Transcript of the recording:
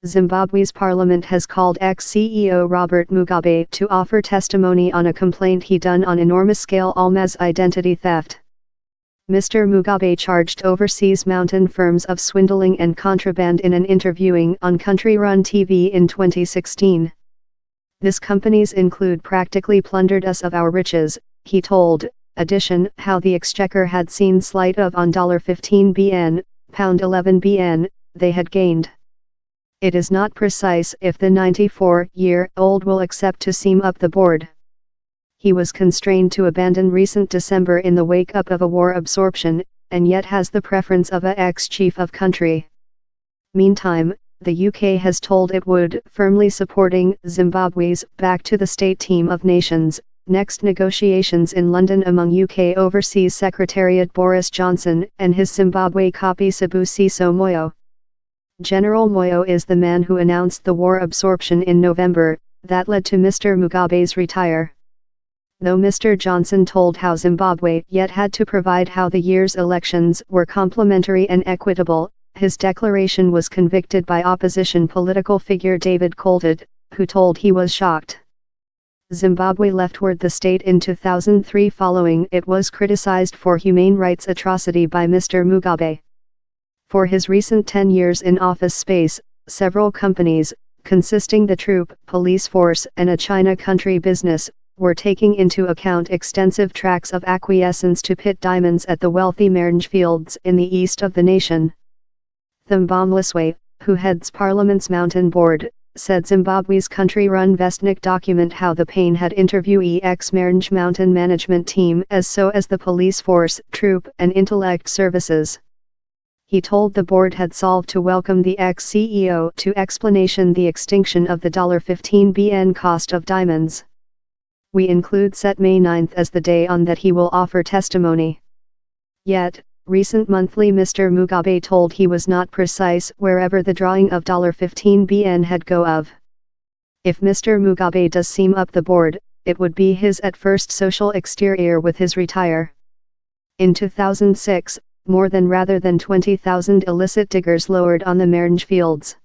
Zimbabwe's parliament has called ex-CEO Robert Mugabe to offer testimony on a complaint he done on enormous-scale Almaz identity theft. Mr. Mugabe charged overseas mountain firms of swindling and contraband in an interviewing on country-run TV in 2016. These companies include practically plundered us of our riches, he told. Addition, how the exchequer had seen slight of on $15 bn, £11 bn, they had gained. It is not precise if the 94-year-old will accept to seam up the board. He was constrained to abandon recent December in the wake-up of a war absorption, and yet has the preference of a ex-chief of country. Meantime, the UK has told it would firmly supporting Zimbabwe's back to the state team of nations, next negotiations in London among UK Overseas Secretariat Boris Johnson and his Zimbabwe copy Sibusiso Moyo. General Moyo is the man who announced the war absorption in November, that led to Mr. Mugabe's retire. Though Mr. Johnson told how Zimbabwe yet had to provide how the year's elections were complementary and equitable, his declaration was convicted by opposition political figure David Coltart, who told he was shocked. Zimbabwe leftward the state in 2003 following it was criticized for humane rights atrocity by Mr. Mugabe. For his recent 10 years in office space, several companies, consisting the troop, police force and a China country business, were taking into account extensive tracts of acquiescence to pit diamonds at the wealthy Merengue fields in the east of the nation. Thembamliswe, who heads Parliament's Mountain Board, said Zimbabwe's country-run Vestnik document how the pain had interviewee ex-Merengue mountain management team as so as the police force, troop and intellect services. He told the board had solved to welcome the ex-CEO to explanation the extinction of the $15 bn cost of diamonds. We include set May 9 as the day on that he will offer testimony. Yet, recent monthly Mr. Mugabe told he was not precise wherever the drawing of $15 bn had go of. If Mr. Mugabe does seam up the board, it would be his at first social exterior with his retire. In 2006, more than rather than 20,000 illicit diggers lowered on the Merengue fields.